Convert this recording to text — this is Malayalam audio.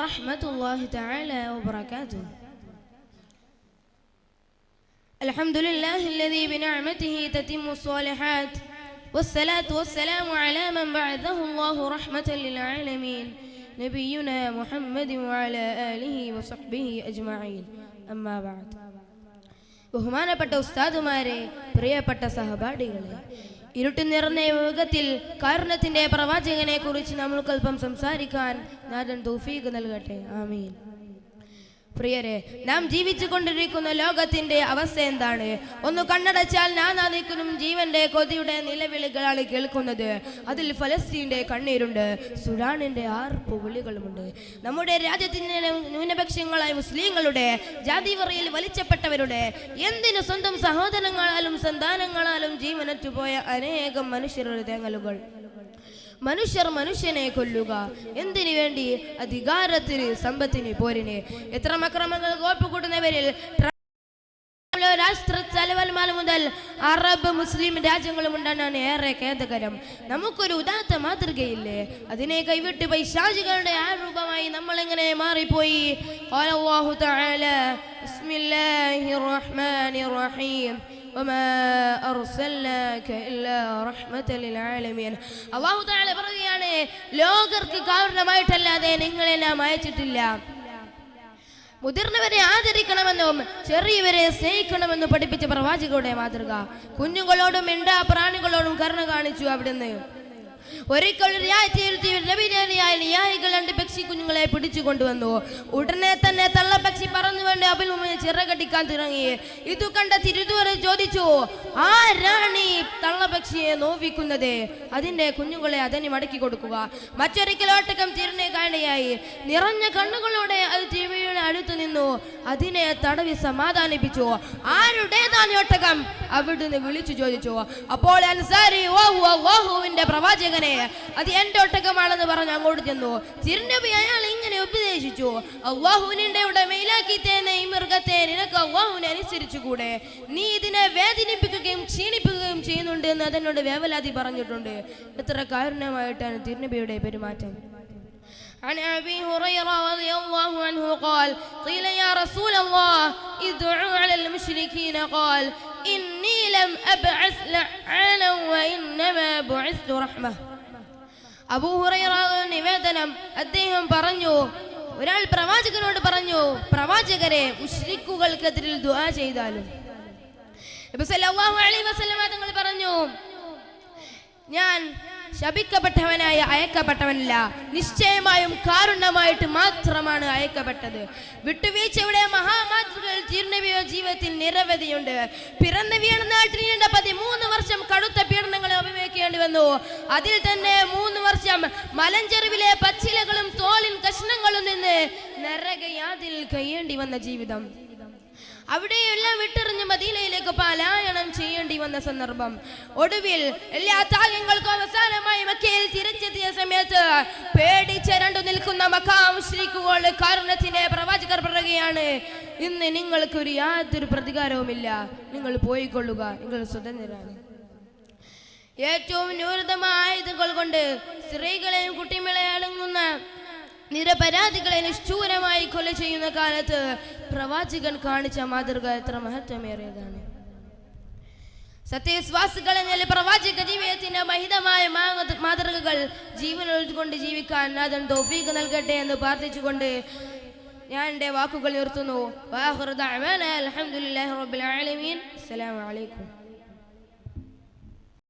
ورحمة الله تعالى وبركاته. الحمد لله الذي بنعمته تتم الصالحات، والصلاة والسلام على من بعثه الله رحمة للعالمين نبينا محمد وعلى آله وصحبه أجمعين. أما بعد. ബഹുമാനപ്പെട്ട ഉസ്താദുമാരെ, പ്രിയപ്പെട്ട സഹപാഠികളെ, ഇരുട്ട് നിറഞ്ഞ യുഗത്തിൽ കാരുണ്യത്തിന്റെ പ്രവാചകനെ കുറിച്ച് നമ്മൾക്കല്പം സംസാരിക്കാൻ നാഥൻ തൗഫീഖ് നൽകട്ടെ. ആമീൻ. പ്രിയരെ, നാം ജീവിച്ചു കൊണ്ടിരിക്കുന്ന ലോകത്തിന്റെ അവസ്ഥ എന്താണ്? ഒന്ന് കണ്ണടച്ചാൽ നാനാദിക്കിലും ജീവന്റെ കൊതിയുടെ നിലവിളികളാണ് കേൾക്കുന്നത്. അതിൽ ഫലസ്തീന്റെ കണ്ണീരുണ്ട്, സുഡാനിന്റെ ആർപ്പു വിളികളുമുണ്ട്. നമ്മുടെ രാജ്യത്തിന്റെ ന്യൂനപക്ഷങ്ങളായ മുസ്ലിങ്ങളുടെ ജാതിവറിയിൽ വലിച്ചപ്പെട്ടവരുടെ, എന്തിനു സ്വന്തം സഹോദരങ്ങളാലും സന്താനങ്ങളാലും ജീവനറ്റുപോയ അനേകം മനുഷ്യരുടെ തേങ്ങലുകൾ. മനുഷ്യർ മനുഷ്യനെ കൊല്ലുക എന്തിനു വേണ്ടി? അധികാരത്തിന്, സമ്പത്തിന്, പോരിന്. എത്ര അക്രമങ്ങൾ കോപ്പിക്കൂട്ടുന്നവരിൽ രാഷ്ട്ര തലവന്മാർ മുതൽ അറബ് മുസ്ലിം രാജ്യങ്ങളും ഉണ്ടെന്നാണ് ഏറെ ഖേദകരം. നമുക്കൊരു ഉദാത്ത മാതൃകയില്ലേ? അതിനെ കൈവിട്ട് പൈശാചികളുടെ ആരൂപമായി നമ്മൾ എങ്ങനെ മാറിപ്പോയി? ഖാലല്ലാഹു തആല ബിസ്മില്ലാഹിർ റഹ്മാനിർ റഹീം വമാ അർസൽനാക ഇല്ലാ റഹ്മതൻ ലിൽ ആലമീൻ. അല്ലാഹു തആല പറയുകയാണ്, ലോകർക്ക് കാരണമായിട്ടല്ലാതെ നിങ്ങളെ നാം അയച്ചിട്ടില്ല. മുതിർന്നവരെ ആദരിക്കണമെന്നും ചെറിയവരെ സ്നേഹിക്കണമെന്നും പഠിപ്പിച്ച പ്രവാചകരുടെ മാതൃക. കുഞ്ഞുങ്ങളോടും മിണ്ടാ പ്രാണികളോടും കരുണ കാണിച്ചു അവിടുന്ന്. ഒരിക്കൽ ന്യായികൾ 2 പക്ഷി കുഞ്ഞുങ്ങളെ പിടിച്ചു കൊണ്ടുവന്നു. ഉടനെ തന്നെ തള്ളപ്പക്ഷി പറന്നുകൊണ്ട് അഭിമുഖ ചിറകടിക്കാൻ തുടങ്ങി. ഇത് കണ്ട തിരുതൂർ ചോദിച്ചു, ആരാണ് ഈ തള്ളപ്പക്ഷിയെ നോവിക്കുന്നത്? അതിന്റെ കുഞ്ഞുങ്ങളെ അതിന് മടക്കി കൊടുക്കുക. മറ്റൊരിക്കൽ ഒട്ടകം തിരിഞ്ഞ് കാണിയായി. നിറഞ്ഞ കണ്ണുകളോടെ അത് ടിവിയുടെ അടുത്ത് നിന്നു. അതിനെ തടവി സമാധാനിപ്പിച്ചു. ആരുടേതാണ് ഒട്ടകം? അവിടുന്ന് വിളിച്ചു ചോദിച്ചു. അപ്പോൾ അൻസാരി അല്ലാഹുവിന്റെ പ്രവാചകനെ, അത് എന്റെ ഒട്ടകമാണെന്ന് പറഞ്ഞ് അങ്ങോട്ട് ചെന്നു. തിരുനബി അയാൾ ഇങ്ങനെ ഉപദേശിച്ചു, അല്ലാഹുവിന്റെ ഉടമയിലാക്കി തന്നെ ഈ മൃഗത്തെ നിനക്ക് അല്ലാഹുവിനെ അനുസരിച്ചുകൂടെ? നീ ഇതിനെ വേദനിപ്പിക്കുകയും ക്ഷീണിപ്പിക്കുകയും ചെയ്യുന്നുണ്ട് എന്ന് അതിനോട് വേവലാതി പറഞ്ഞിട്ടുണ്ട്. എത്ര കാരുണ്യമായിട്ടാണ് തിരുനബിയുടെ പെരുമാറ്റം. عن أبي هريرة رضي الله عنه قال قيل يا رسول الله ادعوا على المشركين قال إني لم أبعث لعانا وإنما بعثت رحمة. അബൂ ഹുറൈറ നിവേദനം. അദ്ദേഹം പറഞ്ഞു, ഒരാൾ പ്രവാചകനോട് പറഞ്ഞു, പ്രവാചകരെ, മുശ്രിക്കുകൾക്കെതിരിൽ ദുആ ചെയ്താലും. നബി സല്ലല്ലാഹു അലൈഹി വസല്ലം തങ്ങൾ പറഞ്ഞു, ഞാൻ ശപിക്കപ്പെട്ടവനായി അയക്കപ്പെട്ടവനല്ല, നിശ്ചയമായും കാരുണ്യമായിട്ട് മാത്രമാണ് അയക്കപ്പെട്ടത്. വിട്ടുവീഴ്ചയുടെ മഹാമാതൃകകൾ തിരുനബിയുടെ ജീവിതത്തിൽ നിരവധിയുണ്ട്. പിറന്നു വീണ നാട്ടിൽ 13 വർഷം കടുത്ത പീഡനങ്ങളെ അഭിമുഖീകരിക്കേണ്ടി വന്നു. അതിൽ തന്നെ 3 വർഷം മലഞ്ചെരുവിലെ പച്ചിലകളും തോളിൻ കഷ്ണങ്ങളും നിന്ന് നരകയാതിൽ കഴിയേണ്ടി വന്ന ജീവിതം. അവിടെയെല്ലാം വിട്ടെറിഞ്ഞ് മദീനയിലേക്ക് പലായനം ചെയ്യേണ്ടി വന്ന സന്ദർഭം. ഒടുവിൽ എല്ലാ ത്യാഗങ്ങൾക്കും അവസാനമായി മക്കയിൽ തിരിച്ചെത്തിയ സമയത്ത് പേടിച്ചരണ്ടു നിൽക്കുന്ന മക്കാ മുശ്രിക്കുകൾ കാരുണ്യത്തിന്റെ പ്രവാചകർ പറയുകയാണ്, ഇന്ന് നിങ്ങൾക്കൊരു യാതൊരു പ്രതികാരവുമില്ല, നിങ്ങൾ പോയിക്കൊള്ളുക, നിങ്ങൾ സ്വതന്ത്രരാണ്. ഏറ്റവും ന്യൂനതമായ ആയുധങ്ങൾ കൊണ്ട് സ്ത്രീകളെയും കുട്ടികളെയും അടങ്ങുന്ന നിരപരാധികളെ നിഷ്ഠൂരമായി കൊല ചെയ്യുന്ന കാലത്ത് പ്രവാചകൻ കാണിച്ച മാതൃക എത്ര മഹത്വമേറിയതാണ്. സത്യവിശ്വാസികളെ പ്രവാചക ജീവിതത്തിന്റെ മഹിതമായ മാതൃകകൾ ജീവനോട് കൊണ്ട് ജീവിക്കാൻ നാഥൻ തൗഫീഖ് നൽകട്ടെ എന്ന് പ്രാർത്ഥിച്ചുകൊണ്ട് ഞാൻ എൻ്റെ വാക്കുകൾ നിർത്തുന്നു. അൽഹംദുലില്ലാഹി റബ്ബിൽ ആലമീൻ. അസ്സലാമു അലൈക്കും.